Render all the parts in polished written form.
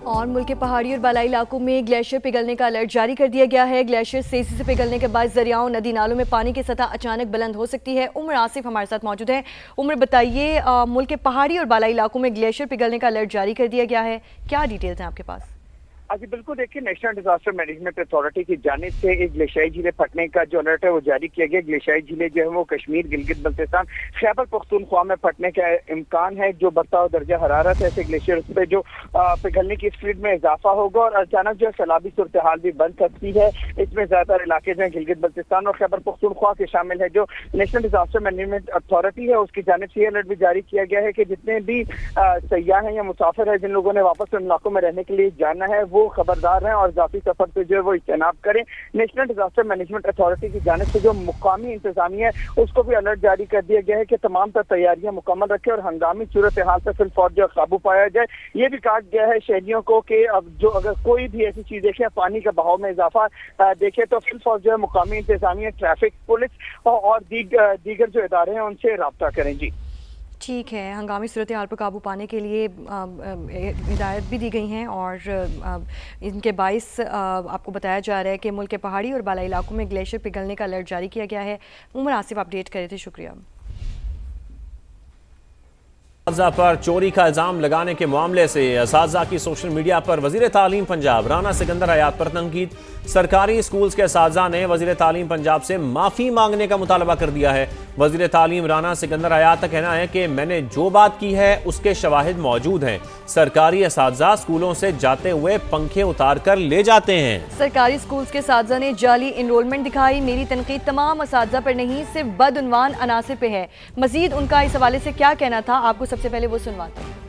اور ملک کے پہاڑی اور بالائی علاقوں میں گلیشیئر پگھلنے کا الرٹ جاری کر دیا گیا ہے۔ گلیشیئر تیزی سے پگھلنے کے بعد دریاؤں ندی نالوں میں پانی کی سطح اچانک بلند ہو سکتی ہے۔ عمر آصف ہمارے ساتھ موجود ہے۔ عمر بتائیے، ملک کے پہاڑی اور بالائی علاقوں میں گلیشیئر پگھلنے کا الرٹ جاری کر دیا گیا ہے، کیا ڈیٹیلز ہیں آپ کے پاس؟ جی بالکل، دیکھیے نیشنل ڈیزاسٹر مینجمنٹ اتھارٹی کی جانب سے ایک گلیشیائی جھیلیں پھٹنے کا جو الرٹ ہے وہ جاری کیا گیا۔ گلیشیائی جھیلیں جو ہے وہ کشمیر، گلگت بلتستان، خیبر پختونخوا میں پھٹنے کا امکان ہے۔ جو بڑھتا ہوا درجہ حرارت ہے ایسے گلیشیئرز پہ جو پگھلنے کی اسپیڈ میں اضافہ ہوگا اور اچانک جو سیلابی صورتحال بھی بن سکتی ہے۔ اس میں زیادہ تر علاقے جو ہیں گلگت بلتستان اور خیبر پختونخوا کے شامل ہے۔ جو نیشنل ڈیزاسٹر مینجمنٹ اتھارٹی ہے اس کی جانب سے یہ الرٹ بھی جاری کیا گیا ہے کہ جتنے بھی سیاح ہیں یا مسافر ہیں جن لوگوں نے واپس ان علاقوں میں رہنے کے لیے جانا ہے وہ خبردار ہیں اور ذاتی سفر سے جو ہے وہ اجتناب کریں۔ نیشنل ڈیزاسٹر مینجمنٹ اتھارٹی کی جانب سے جو مقامی انتظامیہ ہے اس کو بھی الرٹ جاری کر دیا گیا ہے کہ تمام تر تیاریاں مکمل رکھیں اور ہنگامی صورتحال پر فی الفور جو قابو پایا جائے۔ یہ بھی کہا گیا ہے شہریوں کو کہ اب جو اگر کوئی بھی ایسی چیز دیکھیں، پانی کا بہاؤ میں اضافہ دیکھے تو فی الفور جو ہے مقامی انتظامیہ، ٹریفک پولیس اور دیگر جو ادارے ہیں ان سے رابطہ کریں۔ جی ٹھیک ہے، ہنگامی صورتحال پر قابو پانے کے لیے ہدایت بھی دی گئی ہیں اور ان کے باعث آپ کو بتایا جا رہا ہے کہ ملک کے پہاڑی اور بالائی علاقوں میں گلیشیئر پگھلنے کا الرٹ جاری کیا گیا ہے۔ عمر آصف اپڈیٹ کر رہے تھے، شکریہ۔ اساتذہ پر چوری کا الزام لگانے کے معاملے سے اساتذہ کی سوشل میڈیا پر وزیر تعلیم پنجاب رانا سکندر حیات پر تنقید۔ سرکاری اسکولز کے اساتذہ نے وزیر تعلیم پنجاب سے معافی مانگنے کا مطالبہ کر دیا ہے۔ وزیر تعلیم رانا سکندر حیات کا کہنا ہے کہ میں نے جو بات کی ہے اس کے شواہد موجود ہیں۔ سرکاری اساتذہ اسکولوں سے جاتے ہوئے پنکھے اتار کر لے جاتے ہیں۔ سرکاری اسکولز کے اساتذہ نے جعلی انرولمنٹ دکھائی۔ میری تنقید تمام اساتذہ پر نہیں، صرف بدعنوان عناصر پہ ہے۔ مزید ان کا اس حوالے سے کیا کہنا تھا، آپ کو سب سے پہلے وہ سنواتے ہیں۔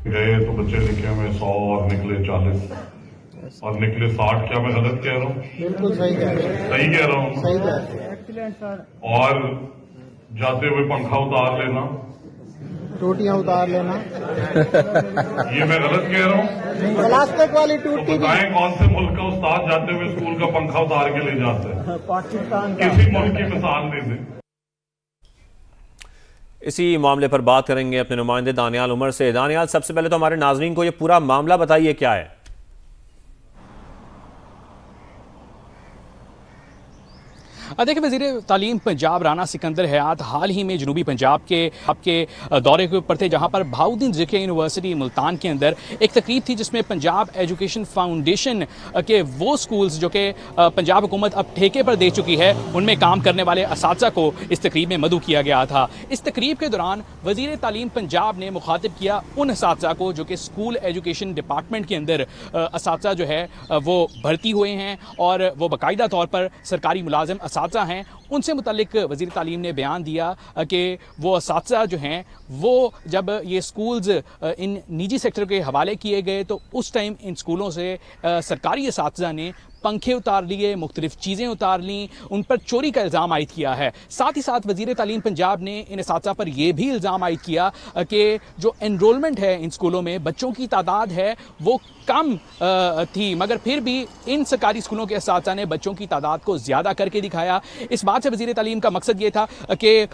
گئے تو بچے لکھے میں 100 اور نکلے 40 اور نکلے 60۔ کیا میں غلط کہہ رہا ہوں؟ بالکل صحیح کہہ رہے ہیں۔ صحیح کہہ رہا ہوں؟ صحیح کہہ رہے ہیں۔ اور جاتے ہوئے پنکھا اتار لینا، ٹوٹیاں اتار لینا، یہ میں غلط کہہ رہا ہوں؟ پلاسٹک والی ٹوٹی بتائیں کون سے ملک کا استاد جاتے ہوئے اسکول کا پنکھا اتار کے لے جاتا ہے؟ پاکستان۔ کسی ملک کی مثال دے دیں۔ اسی معاملے پر بات کریں گے اپنے نمائندے دانیال عمر سے۔ دانیال، سب سے پہلے تو ہمارے ناظرین کو یہ پورا معاملہ بتائیے کیا ہے؟ دیکھیں، وزیر تعلیم پنجاب رانا سکندر حیات حال ہی میں جنوبی پنجاب کے دورے کے اوپر تھے، جہاں پر بہاؤدین ذکیہ یونیورسٹی ملتان کے اندر ایک تقریب تھی جس میں پنجاب ایجوکیشن فاؤنڈیشن کے وہ سکولز جو کہ پنجاب حکومت اب ٹھیکے پر دے چکی ہے ان میں کام کرنے والے اساتذہ کو اس تقریب میں مدعو کیا گیا تھا۔ اس تقریب کے دوران وزیر تعلیم پنجاب نے مخاطب کیا ان اساتذہ کو جو کہ اسکول ایجوکیشن ڈپارٹمنٹ کے اندر اساتذہ جو ہے وہ بھرتی ہوئے ہیں اور وہ باقاعدہ طور پر سرکاری ملازم اساتذہ ہیں۔ ان سے متعلق وزیر تعلیم نے بیان دیا کہ وہ اساتذہ جو ہیں وہ جب یہ سکولز ان نجی سیکٹر کے حوالے کیے گئے تو اس ٹائم ان سکولوں سے سرکاری اساتذہ نے پنکھے اتار لیے، مختلف چیزیں اتار لیں، ان پر چوری کا الزام عائد کیا ہے۔ ساتھ ہی ساتھ وزیر تعلیم پنجاب نے ان اساتذہ پر یہ بھی الزام عائد کیا کہ جو انرولمنٹ ہے ان سکولوں میں، بچوں کی تعداد ہے وہ کم تھی، مگر پھر بھی ان سرکاری اسکولوں کے اساتذہ نے بچوں کی تعداد کو زیادہ کر کے دکھایا۔ اس بات سے وزیر تعلیم کا مقصد یہ تھا کہ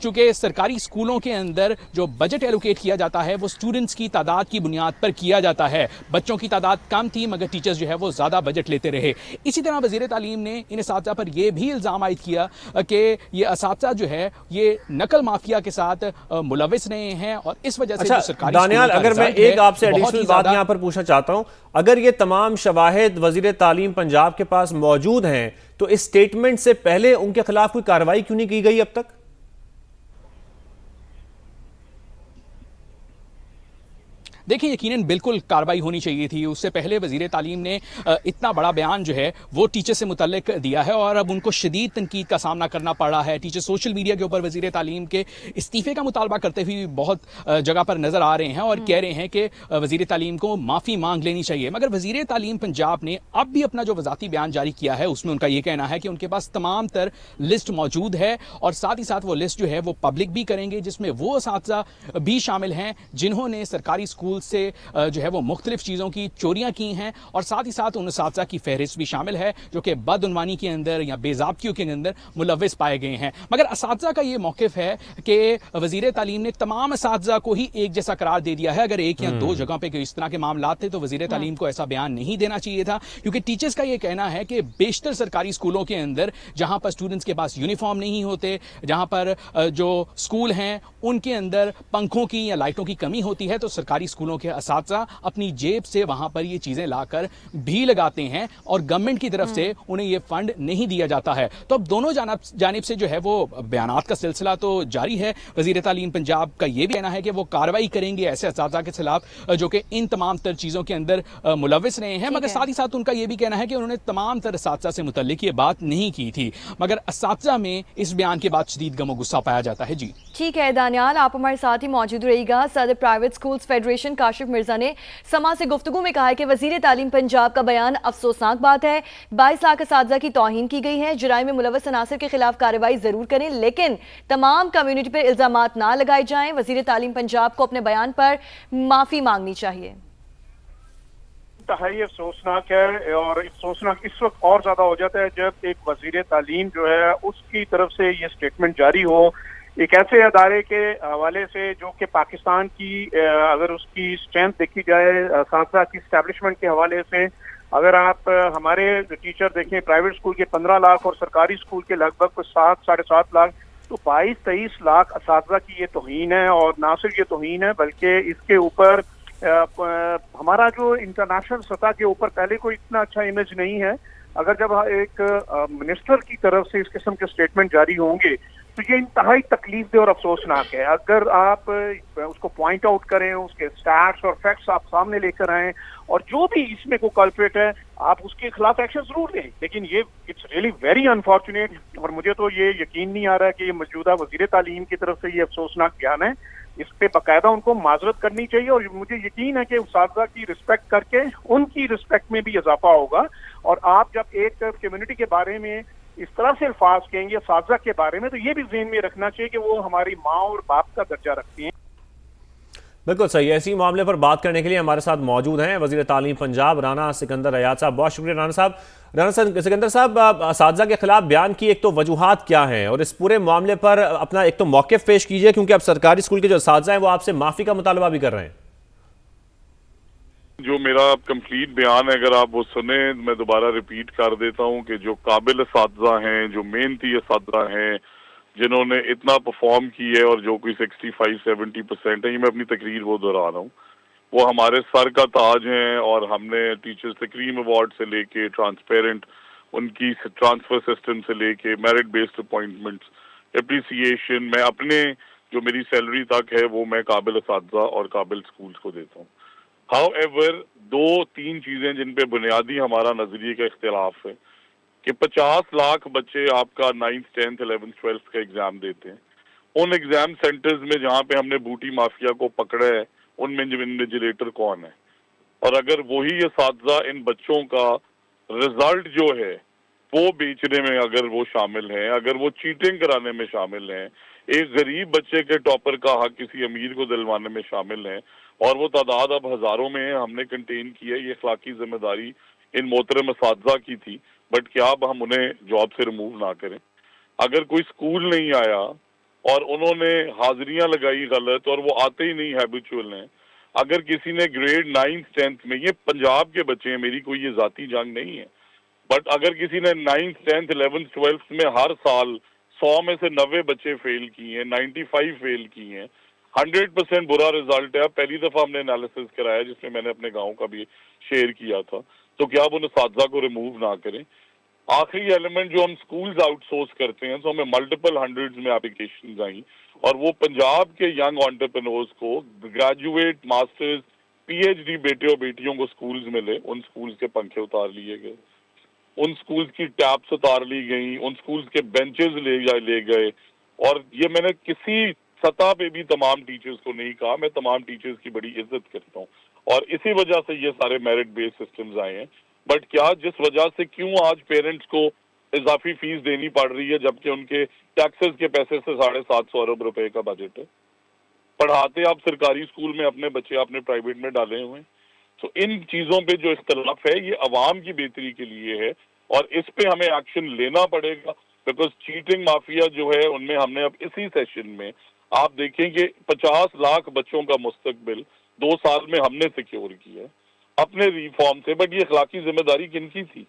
چونکہ سرکاری اسکولوں کے اندر جو بجٹ ایلوکیٹ کیا جاتا ہے وہ اسٹوڈنٹس کی تعداد کی بنیاد پر کیا جاتا ہے، بچوں کی تعداد کم تھی مگر ٹیچرز جو ہے وہ زیادہ بجٹ لیتے رہے۔ اسی طرح وزیر تعلیم نے ان اساتذہ پر یہ بھی الزام عائد کیا کہ یہ اساتذہ جو ہے یہ نقل مافیا کے ساتھ ملوث رہے ہیں اور اس وجہ سے سرکاری دانیال، اگر میں ایک آپ سے ایڈیشنل بات یہاں پر پوچھنا چاہتا ہوں، اگر یہ تمام شواہد وزیر تعلیم پنجاب کے پاس موجود ہیں تو اس سٹیٹمنٹ سے پہلے ان کے خلاف کوئی کارروائی کیوں نہیں کی گئی اب تک؟ دیکھیں، یقیناً بالکل کارروائی ہونی چاہیے تھی۔ اس سے پہلے وزیر تعلیم نے اتنا بڑا بیان جو ہے وہ ٹیچر سے متعلق دیا ہے اور اب ان کو شدید تنقید کا سامنا کرنا پڑ رہا ہے۔ ٹیچر سوشل میڈیا کے اوپر وزیر تعلیم کے استعفے کا مطالبہ کرتے ہوئے بہت جگہ پر نظر آ رہے ہیں اور کہہ رہے ہیں کہ وزیر تعلیم کو معافی مانگ لینی چاہیے، مگر وزیر تعلیم پنجاب نے اب بھی اپنا جو وزارتی بیان جاری کیا ہے اس میں ان کا یہ کہنا ہے کہ ان کے پاس تمام تر لسٹ موجود ہے اور ساتھ ہی ساتھ وہ لسٹ جو ہے وہ پبلک بھی کریں گے، جس میں وہ اساتذہ بھی شامل ہیں جنہوں نے سرکاری اسکول स्कूल से जो है वो मुख्तलिफ चीज़ों की चोरियाँ की हैं, और साथ ही साथ उन असातिज़ा की फहरिस्त भी शामिल है जो कि बदउनवानी के अंदर या बेज़ाब्तियों के अंदर मुलव्विस पाए गए हैं। मगर असातिज़ा का ये मौक़िफ़ है कि वज़ीर तालीम ने तमाम असातिज़ा को ही एक जैसा करार दे दिया है। अगर एक या दो जगह पे इस तरह के मामला थे तो वज़ीर तालीम को ऐसा बयान नहीं देना चाहिए था, क्योंकि टीचर्स का ये कहना है कि बेशतर सरकारी स्कूलों के अंदर जहाँ पर स्टूडेंट्स के पास यूनिफॉर्म नहीं होते, जहाँ पर जो स्कूल हैं उनके अंदर पंखों की या लाइटों की कमी होती है, तो सरकारी स्कूलों के असातिज़ा अपनी जेब से वहाँ पर ये चीज़ें लाकर भी लगाते हैं और गवर्नमेंट की तरफ से उन्हें ये फंड नहीं दिया जाता है। तो अब दोनों जानिब से जो है वो बयानात का सिलसिला तो जारी है। वज़ीर तालीम पंजाब का ये भी कहना है कि वो कार्रवाई करेंगे ऐसे असातिज़ा के खिलाफ जो कि इन तमाम तर चीज़ों के अंदर मुलव्विस रहे हैं, मगर साथ ही साथ उनका ये भी कहना है कि उन्होंने तमाम तर असातिज़ा से मुतल्लिक ये बात नहीं की थी। मगर असातिज़ा में इस बयान के बाद शदीद गम और गुस्सा पाया जाता है। जी ठीक है दानियाल, आप हमारे साथ ही मौजूद रहिएगा। सदर private schools federation Kashif Mirza ने समा से गुफ्तगू में कहा है कि वज़ीर तालीम पंजाब का बयान अफसोसनाक बात है। 22 लाख असातिज़ा की तौहीन की गई है। जुराइम में मुलव्वस अनासर के खिलाफ कार्रवाई जरूर करें, लेकिन तमाम कम्युनिटी पर इल्जामात ना लगाए जाएं। वज़ीर तालीम पंजाब को अपने बयान पर माफ़ी मांगनी चाहिए। इंतहाई अफसोसनाक है, और अफसोसनाक इस वक्त और ज्यादा हो जाता है जब एक वजीर तालीम जो है उसकी तरफ से ये स्टेटमेंट जारी हो एक ऐसे अदारे के हवाले से जो कि पाकिस्तान की अगर उसकी स्ट्रेंथ देखी जाए असातिज़ा की एस्टेब्लिशमेंट के हवाले से, अगर आप हमारे टीचर देखें प्राइवेट स्कूल के 15 लाख और सरकारी स्कूल के लगभग 7 साढ़े 7 लाख, तो 22-23 लाख असातिज़ा की ये तौहीन है। और ना सिर्फ ये तौहीन है बल्कि इसके ऊपर हमारा जो इंटरनेशनल सतह के ऊपर पहले कोई इतना अच्छा इमेज नहीं है। अगर जब एक मिनिस्टर की तरफ से इस किस्म के स्टेटमेंट जारी होंगे तो ये इंतहाई तकलीफ दे और अफसोसनाक है। अगर आप उसको पॉइंट आउट करें, उसके स्टैट्स और फैक्ट्स आप सामने लेकर आएं और जो भी इसमें को कल्प्रेट है आप उसके खिलाफ एक्शन जरूर लें, लेकिन ये इट्स रियली वेरी अनफॉर्चुनेट। और मुझे तो ये यकीन नहीं आ रहा है कि ये मौजूदा वजीर तालीम की तरफ से ये अफसोसनाक बयान है। इस पे बाकायदा उनको माजरत करनी चाहिए और मुझे यकीन है कि उस्तादा की रिस्पेक्ट करके उनकी रिस्पेक्ट में भी इजाफा होगा। और आप जब एक कम्युनिटी के बारे में इस तरह से अल्फाज कहेंगे असातिज़ा के बारे में, तो ये भी ज़हन में रखना चाहिए कि वो हमारी माँ और बाप का दर्जा रखती हैं। बिल्कुल सही। ऐसी मामले पर बात करने के लिए हमारे साथ मौजूद हैं वज़ीर तालीम पंजाब राना सिकंदर हयात साहब। बहुत शुक्रिया राना साहब। राना सिकंदर साहब, असातिज़ा के खिलाफ बयान की एक तो वजूहात क्या हैं और इस पूरे मामले पर अपना एक तो मौक़िफ़ पेश कीजिए, क्योंकि अब सरकारी स्कूल के जो असातिज़ा हैं वो आपसे माफ़ी का मुतालबा भी कर रहे हैं। जो मेरा कंप्लीट बयान है अगर आप वो सुने, मैं दोबारा रिपीट कर देता हूँ कि जो काबिल असातिज़ा हैं, जो मेहनती असातिज़ा हैं, जिन्होंने इतना परफॉर्म की है और जो कोई 65-70% है, ये मैं अपनी तकरीर वो दोहरा रहा हूँ, वो हमारे सर का ताज हैं। और हमने टीचर्स तकरीम अवार्ड से लेके ट्रांसपेरेंट उनकी ट्रांसफर सिस्टम से लेके मेरिट बेस्ड अपॉइंटमेंट्स, एप्रिसिएशन, मैं अपने जो मेरी सैलरी तक है वो मैं काबिल असातिज़ा और काबिल स्कूल्स को देता हूँ। हाउएवर 2-3 चीजें जिन पे बुनियादी हमारा नजरिए का इख्तिलाफ है कि 50 लाख बच्चे आपका 9th 10th 11th 12th का एग्जाम देते हैं। उन एग्जाम सेंटर्स में जहाँ पे हमने बूटी माफिया को पकड़ा है उनमें इन्विजिलेटर कौन है? और अगर वही असातिज़ा इन बच्चों का रिजल्ट जो है वो बेचने में अगर वो शामिल हैं, अगर वो चीटिंग कराने में शामिल हैं, एक गरीब बच्चे के टॉपर का हक किसी अमीर को दिलवाने में शामिल हैं, और वो तादाद अब हजारों में है, हमने कंटेन किया। ये अखलाकी जिम्मेदारी इन मोहतरम असातिज़ा की थी, बट क्या अब हम उन्हें जॉब से रिमूव ना करें? अगर कोई स्कूल नहीं आया और उन्होंने हाजिरियां लगाई गलत और वो आते ही नहीं हैबिचुअल हैं, अगर किसी ने ग्रेड 9th 10th में, ये पंजाब के बच्चे हैं, मेरी कोई ये जाती जंग नहीं है, बट अगर किसी ने 9th 10th 11th 12th में हर साल 100 में से 90 बच्चे फेल किए हैं, 95 फेल किए हैं, 100% बुरा रिजल्ट है। पहली दफा हमने एनालिसिस कराया जिसमें मैंने अपने गांव का भी शेयर किया था, तो क्या आप उन असातिज़ा को रिमूव ना करें? आखिरी एलिमेंट जो हम स्कूल्स आउटसोर्स करते हैं, तो हमें मल्टीपल हंड्रेड्स में एप्लीकेशंस आई और वो पंजाब के यंग एंटरप्रेन्योर्स को ग्रेजुएट, मास्टर्स, पीएचडी बेटे और बेटियों को स्कूल्स मिले। उन स्कूल्स के पंखे उतार लिए गए, उन स्कूल्स की टैप्स उतार ली गई, उन स्कूल्स के बेंचेस ले गए। और ये मैंने किसी सतह पे भी तमाम टीचर्स को नहीं कहा, मैं तमाम टीचर्स की बड़ी इज्जत करता हूँ और इसी वजह से ये सारे मेरिट बेस्ड सिस्टम्स आए हैं। बट क्या जिस वजह से क्यों आज पेरेंट्स को इजाफी फीस देनी पड़ रही है जबकि उनके टैक्सेस के पैसे से 750 अरब रुपए का बजट है? पढ़ाते आप सरकारी स्कूल में अपने बच्चे आपने प्राइवेट में डाले हुए हैं। तो इन चीजों पे जो इख्तलाफ है ये अवाम की बेहतरी के लिए है और इस पे हमें एक्शन लेना पड़ेगा, बिकॉज चीटिंग माफिया जो है उनमें हमने अब इसी सेशन में आप देखें कि 50 लाख बच्चों का मुस्तकबिल 2 साल में हमने सिक्योर किया अपने रिफॉर्म से। बट ये अखलाकी जिम्मेदारी किनकी थी?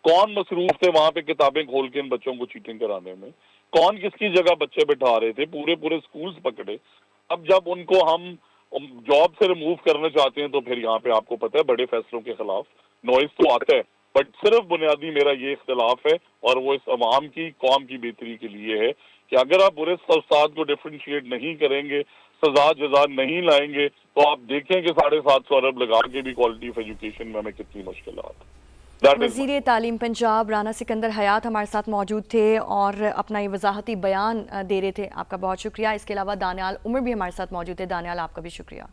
कौन मसरूफ थे वहां पे किताबें खोल के इन बच्चों को चीटिंग कराने में? कौन किसकी जगह बच्चे बिठा रहे थे? पूरे पूरे स्कूल्स पकड़े। अब जब उनको हम जॉब से रिमूव करना चाहते हैं तो फिर यहाँ पे आपको पता है बड़े फैसलों के खिलाफ नॉइस तो आता है, बट सिर्फ बुनियादी मेरा ये इख्तलाफ है और वो इस अवाम की कौम की बेहतरी के लिए है कि अगर आप बुरे उस्ताद को डिफ्रेंशिएट नहीं करेंगे, सजा जजा नहीं लाएंगे, तो आप देखें कि 750 अरब लगा के भी क्वालिटी ऑफ एजुकेशन में हमें कितनी मुश्किलात। वज़ीर तालीम पंजाब राना सिकंदर हयात हमारे साथ मौजूद थे और अपना ये वजाहती बयान दे रहे थे। आपका बहुत शुक्रिया। इसके अलावा दानियाल उमर भी हमारे साथ मौजूद थे। दानियाल, आपका भी शुक्रिया।